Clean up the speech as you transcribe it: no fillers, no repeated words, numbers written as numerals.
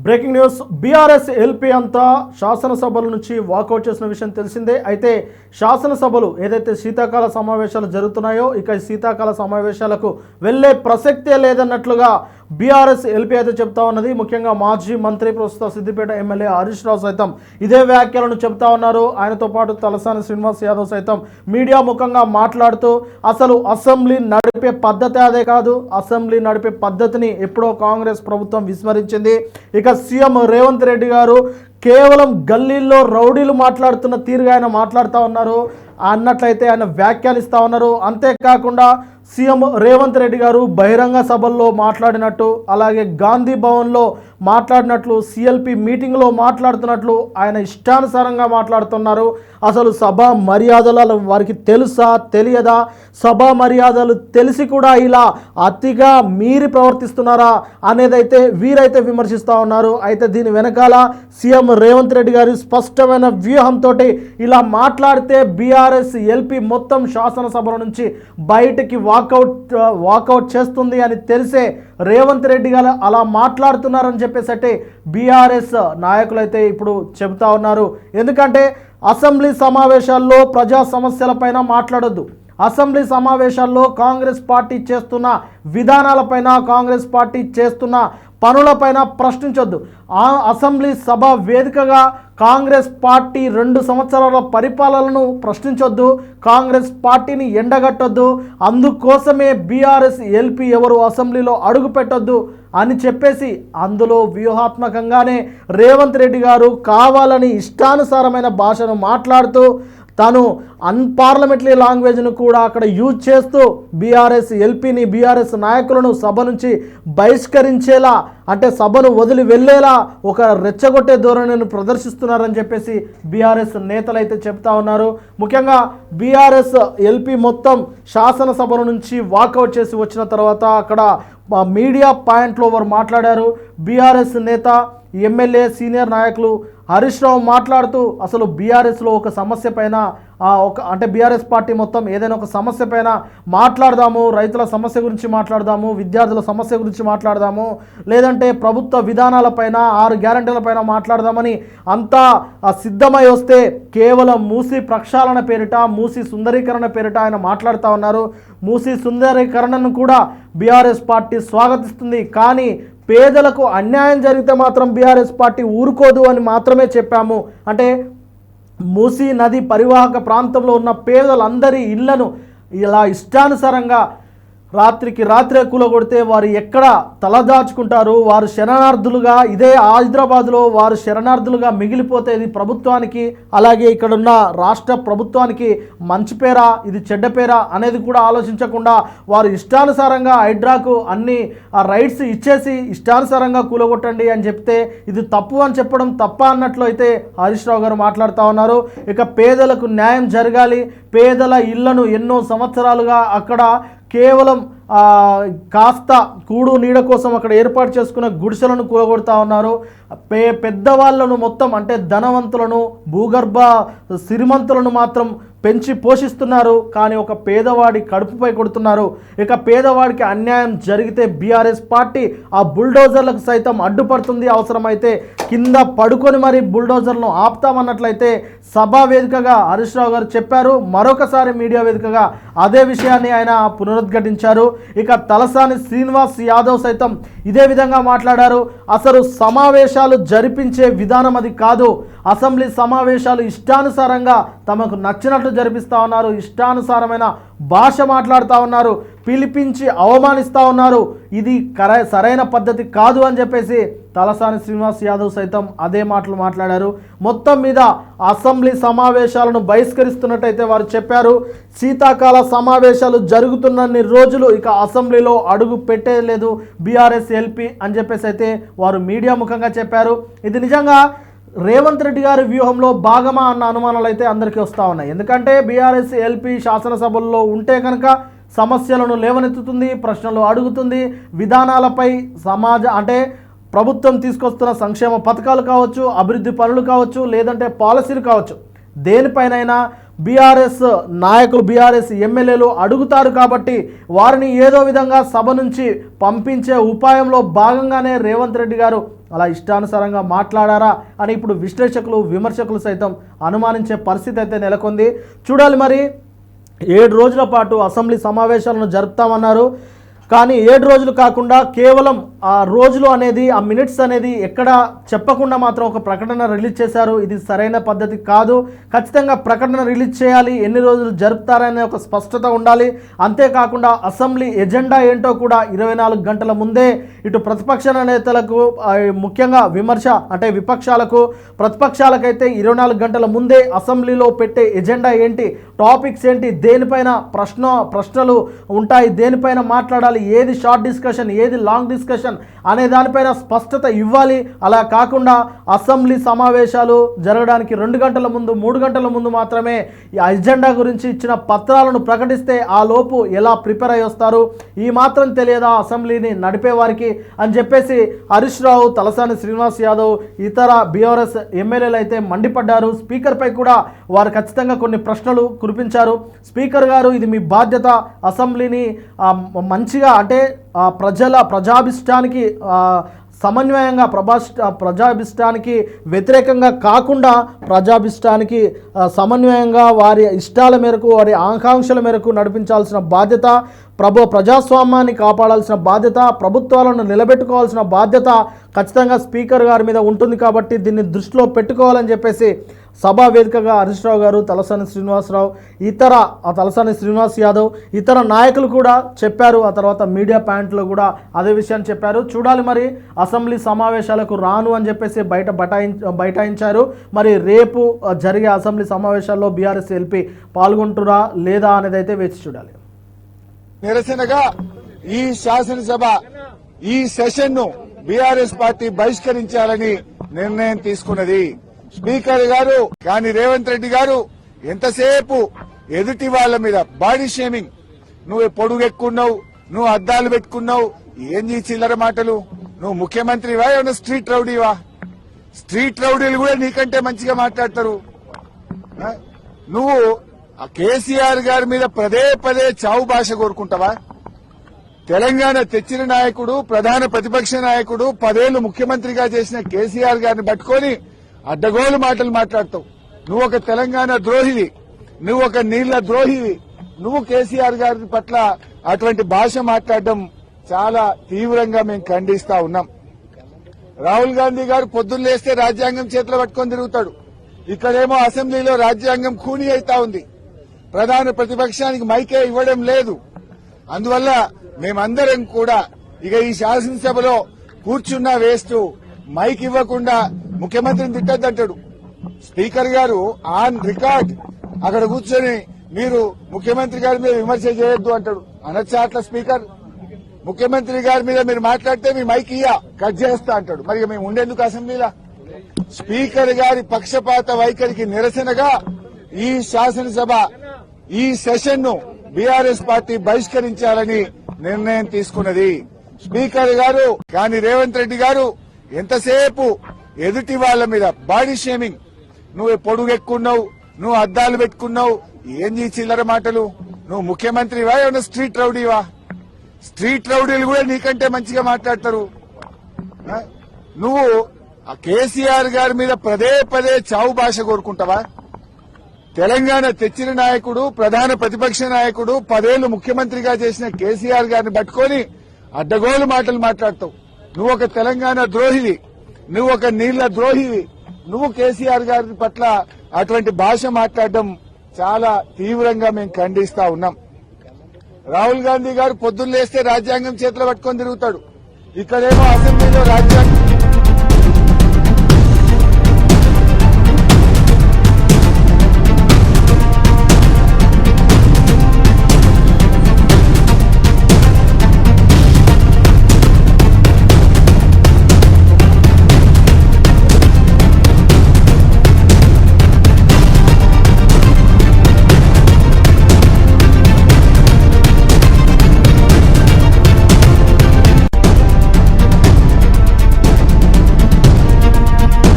Breaking news. BRS LP అంతా శాసనసభల నుంచి walkout చేసిన విషయం తెలిసిందే. అయితే శాసనసభలు ఏదైతే శీతాకాల సమావేశాలు జరుగుతున్నాయో ఇక శీతాకాల సమావేశాలకు వెళ్ళే ప్రసక్తే లేదన్నట్లుగా బీఆర్ఎస్ ఎల్పీ అయితే చెప్తా ఉన్నది. ముఖ్యంగా మాజీ మంత్రి ప్రస్తుత సిద్దిపేట ఎమ్మెల్యే హరీష్ రావు సైతం ఇదే వ్యాఖ్యలను చెప్తా ఉన్నారు. ఆయనతో పాటు తలసాని శ్రీనివాస్ యాదవ్ సైతం మీడియా ముఖంగా మాట్లాడుతూ అసలు అసెంబ్లీ నడిపే పద్ధతి అదే కాదు, అసెంబ్లీ నడిపే పద్ధతిని ఎప్పుడో కాంగ్రెస్ ప్రభుత్వం విస్మరించింది. ఇక సీఎం రేవంత్ రెడ్డి గారు కేవలం గల్లీల్లో రౌడీలు మాట్లాడుతున్న తీరుగా ఆయన మాట్లాడుతూ ఉన్నారు అన్నట్లయితే ఆయన వ్యాఖ్యానిస్తూ ఉన్నారు. అంతేకాకుండా సీఎం రేవంత్ రెడ్డి గారు బహిరంగ సభల్లో మాట్లాడినట్టు, అలాగే గాంధీ భవన్లో మాట్లాడినట్లు, సిఎల్పి మీటింగ్లో మాట్లాడుతున్నట్లు ఆయన ఇష్టానుసారంగా మాట్లాడుతున్నారు. అసలు సభా మర్యాదలు వారికి తెలుసా తెలియదా? సభా మర్యాదలు తెలిసి కూడా ఇలా అతిగా మీరి ప్రవర్తిస్తున్నారా అనేదైతే వీరైతే విమర్శిస్తూ ఉన్నారు. అయితే దీని వెనకాల సీఎం రేవంత్ రెడ్డి గారి స్పష్టమైన వ్యూహంతో ఇలా మాట్లాడితే బీఆర్ఎస్ ఎల్పీ మొత్తం శాసనసభల నుంచి బయటికి వాకౌట్ చేస్తుంది అని తెలిసే రేవంత్ రెడ్డి గారు అలా మాట్లాడుతున్నారని చెప్పేసి బీఆర్ఎస్ నాయకులైతే ఇప్పుడు చెబుతా ఉన్నారు. ఎందుకంటే అసెంబ్లీ సమావేశాల్లో ప్రజా సమస్యలపైన మాట్లాడొద్దు, అసెంబ్లీ సమావేశాల్లో కాంగ్రెస్ పార్టీ చేస్తున్న విధానాలపైన, కాంగ్రెస్ పార్టీ చేస్తున్న పనులపైన ప్రశ్నించొద్దు. ఆ అసెంబ్లీ సభ వేదికగా కాంగ్రెస్ పార్టీ 2 సంవత్సరాల పరిపాలనను ప్రశ్నించొద్దు, కాంగ్రెస్ పార్టీని ఎండగట్టొద్దు. అందుకోసమే బీఆర్ఎస్ ఎల్పీ ఎవరు అసెంబ్లీలో అడుగు పెట్టొద్దు అని చెప్పేసి అందులో వ్యూహాత్మకంగానే రేవంత్ రెడ్డి గారు కావాలని ఇష్టానుసారమైన భాషను మాట్లాడుతూ తాను అన్పార్లమెంటరీ లాంగ్వేజ్ను కూడా అక్కడ యూజ్ చేస్తూ బీఆర్ఎస్ ఎల్పీని, బీఆర్ఎస్ నాయకులను సభ నుంచి బహిష్కరించేలా, అంటే సభను వదిలి వెళ్ళేలా ఒక రెచ్చగొట్టే ధోరణిని ప్రదర్శిస్తున్నారని చెప్పేసి బీఆర్ఎస్ నేతలు అయితే చెప్తా ఉన్నారు. ముఖ్యంగా బీఆర్ఎస్ ఎల్పీ మొత్తం శాసనసభల నుంచి వాకౌట్ చేసి వచ్చిన తర్వాత అక్కడ మీడియా పాయింట్లో వారు మాట్లాడారు. బీఆర్ఎస్ నేత, ఎమ్మెల్యే, సీనియర్ నాయకులు హరీష్ రావు మాట్లాడుతూ అసలు బీఆర్ఎస్లో ఒక సమస్య పైన అంటే బీఆర్ఎస్ పార్టీ మొత్తం ఏదైనా ఒక సమస్య పైన మాట్లాడదాము, రైతుల సమస్య గురించి మాట్లాడదాము, విద్యార్థుల సమస్య గురించి మాట్లాడదాము, లేదంటే ప్రభుత్వ విధానాలపైన 6 గ్యారంటీలపైన మాట్లాడదామని అంతా సిద్ధమై వస్తే కేవలం మూసీ ప్రక్షాళన పేరిట, మూసీ సుందరీకరణ పేరిట ఆయన మాట్లాడుతూ ఉన్నారు. మూసీ సుందరీకరణను కూడా బీఆర్ఎస్ పార్టీ స్వాగతిస్తుంది, కానీ పేదలకు అన్యాయం జరిగితే మాత్రం బీఆర్ఎస్ పార్టీ ఊరుకోదు అని మాత్రమే చెప్పాము. అంటే మూసీ నది పరివాహక ప్రాంతంలో ఉన్న పేదలందరి ఇళ్లను ఇలా ఇష్టానుసారంగా రాత్రికి రాత్రే కూలగొడితే వారు ఎక్కడ తలదాచుకుంటారు? వారు శరణార్థులుగా, ఇదే హైదరాబాద్లో వారు శరణార్థులుగా మిగిలిపోతే ఇది ప్రభుత్వానికి, అలాగే ఇక్కడున్న రాష్ట్ర ప్రభుత్వానికి మంచి పేరా, ఇది చెడ్డ పేరా అనేది కూడా ఆలోచించకుండా వారు ఇష్టానుసారంగా హైడ్రాకు అన్ని రైట్స్ ఇచ్చేసి ఇష్టానుసారంగా కూలగొట్టండి అని చెప్తే ఇది తప్పు అని చెప్పడం తప్ప అన్నట్లు అయితే హరీష్ రావు గారు మాట్లాడుతూ ఉన్నారు. ఇక పేదలకు న్యాయం జరగాలి, పేదల ఇళ్లను ఎన్నో సంవత్సరాలుగా అక్కడ కేవలం కాస్త కూడు నీడ కోసం అక్కడ ఏర్పాటు చేసుకున్న గుడిసెలను కూలగొడతా ఉన్నారు. పెద్దవాళ్ళను మొత్తం అంటే ధనవంతులను, భూగర్భ సిరిమంతులను మాత్రం పెంచి పోషిస్తున్నారు, కానీ ఒక పేదవాడి కడుపుపై కొడుతున్నారు. ఇక పేదవాడికి అన్యాయం జరిగితే బీఆర్ఎస్ పార్టీ ఆ బుల్డోజర్లకు సైతం అడ్డుపడుతుంది, అవసరమైతే కింద పడుకొని మరి బుల్డోజర్లను ఆపుతామన్నట్లయితే సభా వేదికగా హరీష్ రావు గారు చెప్పారు. మరొకసారి మీడియా వేదికగా అదే విషయాన్ని ఆయన పునరుద్ఘాటించారు. ఇక తలసాని శ్రీనివాస్ యాదవ్ సైతం ఇదే విధంగా మాట్లాడారు. అసలు సమావేశాలు జరిపించే విధానం అది కాదు, అసెంబ్లీ సమావేశాలు ఇష్టానుసారంగా తమకు నచ్చినట్లు జరిపిస్తూ ఉన్నారు, ఇష్టానుసారమైన భాష మాట్లాడుతూ ఉన్నారు, పిలిపించి అవమానిస్తూ ఉన్నారు, ఇది సరైన పద్ధతి కాదు అని చెప్పేసి తలసాని శ్రీనివాస్ యాదవ్ సైతం అదే మాటలు మాట్లాడారు. మొత్తం మీద అసెంబ్లీ సమావేశాలను బహిష్కరిస్తున్నట్టయితే వారు చెప్పారు. శీతాకాల సమావేశాలు జరుగుతున్నన్ని రోజులు ఇక అసెంబ్లీలో అడుగు పెట్టలేదు బీఆర్ఎస్ ఎల్పీ అని చెప్పేసి అయితే వారు మీడియా ముఖంగా చెప్పారు. ఇది నిజంగా రేవంత్ రెడ్డి గారి వ్యూహంలో భాగమా అన్న అనుమానాలు అయితే అందరికీ వస్తూ ఉన్నాయి. ఎందుకంటే బీఆర్ఎస్ ఎల్పీ శాసనసభల్లో ఉంటే కనుక సమస్యలను లేవనెత్తుతుంది, ప్రశ్నలు అడుగుతుంది, విధానాలపై అంటే ప్రభుత్వం తీసుకొస్తున్న సంక్షేమ పథకాలు కావచ్చు, అభివృద్ధి పనులు కావచ్చు, లేదంటే పాలసీలు కావచ్చు, దేనిపైనైనా బీఆర్ఎస్ నాయకులు బీఆర్ఎస్ ఎమ్మెల్యేలు అడుగుతారు కాబట్టి వారిని ఏదో విధంగా సభ నుంచి పంపించే ఉపాయంలో భాగంగానే రేవంత్ రెడ్డి గారు అలా ఇష్టానుసారంగా మాట్లాడారా అని ఇప్పుడు విశ్లేషకులు విమర్శకులు సైతం అనుమానించే పరిస్థితి అయితే నెలకొంది. చూడాలి మరి. 7 రోజుల పాటు అసెంబ్లీ సమావేశాలను జరుపుతామన్నారు. కానీ 7 రోజులు కాకుండా కేవలం ఆ రోజులు అనేది ఆ మినిట్స్ అనేది ఎక్కడ చెప్పకుండా మాత్రం ఒక ప్రకటన రిలీజ్ చేశారు. ఇది సరైన పద్ధతి కాదు. ఖచ్చితంగా ప్రకటన రిలీజ్ చేయాలి. ఎన్ని రోజులు జరుపుతారనే ఒక స్పష్టత ఉండాలి. అంతేకాకుండా అసెంబ్లీ ఎజెండా ఏంటో కూడా 24 గంటల ముందే ఇటు ప్రతిపక్ష నేతలకు ముఖ్యంగా విపక్షాలకు ప్రతిపక్షాలకైతే 24 గంటల ముందే అసెంబ్లీలో పెట్టే ఎజెండా ఏంటి, టాపిక్స్ ఏంటి, దేనిపైన ప్రశ్నలు ఉంటాయి, దేనిపైన మాట్లాడాలి, ఏది షార్ట్ డిస్కషన్ ఏది లాంగ్ డిస్కషన్ అనే దానిపైన స్పష్టత ఇవ్వాలి. అలా కాకుండా అసెంబ్లీ సమావేశాలు జరగడానికి 2 గంటల ముందు 3 గంటల ముందు మాత్రమే ఈ అజెండా గురించి ఇచ్చిన పత్రాలను ప్రకటిస్తే ఆ లోపు ఎలా ప్రిపేర్ అయ్యి వస్తారు, ఈ మాత్రం తెలియదా అసెంబ్లీని నడిపే వారికి అని చెప్పేసి హరీష్ రావు, తలసాని శ్రీనివాస్ యాదవ్, ఇతర బీఆర్ఎస్ ఎమ్మెల్యేలు అయితే మండిపడ్డారు. స్పీకర్పై కూడా వారు ఖచ్చితంగా కొన్ని ప్రశ్నలు కురిపించారు. స్పీకర్ గారు, ఇది మీ బాధ్యత. అసెంబ్లీని మంచిగా అంటే ప్రజాభిష్టానికి సమన్వయంగా ప్రజాభిష్టానికి వ్యతిరేకంగా కాకుండా ప్రజాభిష్టానికి సమన్వయంగా వారి ఇష్టాల మేరకు వారి ఆకాంక్షల మేరకు నడిపించాల్సిన బాధ్యత, ప్రజాస్వామ్యాన్ని కాపాడాల్సిన బాధ్యత, ప్రభుత్వాలను నిలబెట్టుకోవాల్సిన బాధ్యత ఖచ్చితంగా స్పీకర్ గారి మీద ఉంటుంది. కాబట్టి దీన్ని దృష్టిలో పెట్టుకోవాలని చెప్పేసి సభా వేదికగా హరీష్ రావు గారు, తలసాని శ్రీనివాస్ యాదవ్ ఇతర నాయకులు కూడా చెప్పారు. ఆ తర్వాత మీడియా పాయింట్లో కూడా అదే విషయాన్ని చెప్పారు. చూడాలి మరి. అసెంబ్లీ సమావేశాలకు రాను అని చెప్పేసి బైఠాయించారు. మరి రేపు జరిగే అసెంబ్లీ సమావేశాల్లో బీఆర్ఎస్ ఎల్పీ పాల్గొంటురా లేదా అనేది అయితే వేచి చూడాలి. నిరసనగా ఈ శాసనసభ ఈ సెషన్ ను బీఆర్ఎస్ పార్టీ బహిష్కరించాలని నిర్ణయం తీసుకున్నది. స్పీకర్ గారు కానీ రేవంత్ రెడ్డి గారు ఎంతసేపు ఎదుటి వాళ్ళ మీద బాడీ షేమింగ్, నువ్వు పొడుగెక్కున్నావు, నువ్వు అద్దాలు పెట్టుకున్నావు, ఏం చిల్లర మాటలు, నువ్వు ముఖ్యమంత్రివా ఏమన్నా స్ట్రీట్ రౌడీవా? స్ట్రీట్ రౌడీలు కూడా నీకంటే మంచిగా మాట్లాడతారు. నువ్వు కేసీఆర్ గారి మీద పదే చావు భాష కోరుకుంటావా? తెలంగాణ తెచ్చిన నాయకుడు, ప్రధాన ప్రతిపక్ష నాయకుడు, 10 ఏళ్లు ముఖ్యమంత్రిగా చేసిన కేసీఆర్ గారిని పట్టుకొని అడ్డగోలు మాటలు మాట్లాడతావు. నువ్వు ఒక తెలంగాణ ద్రోహివి, నువ్వు ఒక నీళ్ల ద్రోహివి. నువ్వు కేసీఆర్ గారి పట్ల అటువంటి భాష మాట్లాడడం చాలా తీవ్రంగా మేము ఖండిస్తా ఉన్నాం. రాహుల్ గాంధీ గారు పొద్దున్న లేస్తే రాజ్యాంగం చేతిలో పట్టుకొని తిరుగుతాడు. ఇక్కడేమో అసెంబ్లీలో రాజ్యాంగం ఖూనీ అవుతా ఉంది. ప్రధాన ప్రతిపక్షానికి మైకే ఇవ్వడం లేదు. అందువల్ల మేమందరం కూడా ఇక ఈ శాసనసభలో కూర్చున్నా వేస్తూ మైక్ ఇవ్వకుండా ముఖ్యమంత్రిని తిట్టద్దంటాడు. స్పీకర్ గారు ఆన్ రికార్డ్ అక్కడ కూర్చొని మీరు ముఖ్యమంత్రి గారి మీద విమర్శ చేయొద్దు అంటాడు. అనొచ్చా అట్లా? స్పీకర్ ముఖ్యమంత్రి గారి మీద మీరు మాట్లాడితే మీ మైక్ కట్ చేస్తా అంటాడు. మరి మేము ఉండేందుకు అసెంబ్లీలా? స్పీకర్ గారి పక్షపాత వైఖరికి నిరసనగా ఈ శాసనసభ ఈ సెషన్ ను బీఆర్ఎస్ పార్టీ బహిష్కరించాలని నిర్ణయం తీసుకున్నది. స్పీకర్ గారు కానీ రేవంత్ రెడ్డి గారు ఎంతసేపు ఎదుటి వాళ్ళ మీద బాడీ షేమింగ్, నువ్వు పొడుగెక్కున్నావు, నువ్వు అద్దాలు పెట్టుకున్నావు, ఏం చిల్లర మాటలు, నువ్వు ముఖ్యమంత్రివా ఏమన్నా స్ట్రీట్ రౌడీవా? స్ట్రీట్ రౌడీలు కూడా నీకంటే మంచిగా మాట్లాడతారు. నువ్వు కేసీఆర్ గారి మీద పదే చావు భాష కోరుకుంటావా? తెలంగాణ తెచ్చిన నాయకుడు, ప్రధాన ప్రతిపక్ష నాయకుడు, 10 ఏళ్లు ముఖ్యమంత్రిగా చేసిన కేసీఆర్ గారిని పట్టుకొని అడ్డగోలు మాటలు మాట్లాడతావు. నువ్వు ఒక తెలంగాణ ద్రోహివి, నువ్వు ఒక నీళ్ల ద్రోహివి. నువ్వు కేసీఆర్ గారి పట్ల అటువంటి భాష మాట్లాడడం చాలా తీవ్రంగా మేము ఖండిస్తా ఉన్నాం. రాహుల్ గాంధీ గారు పొద్దున్న లేస్తే రాజ్యాంగం చేతిలో పట్టుకొని తిరుగుతాడు. ఇక్కడేమో అసెంబ్లీలో రాజ్యాంగం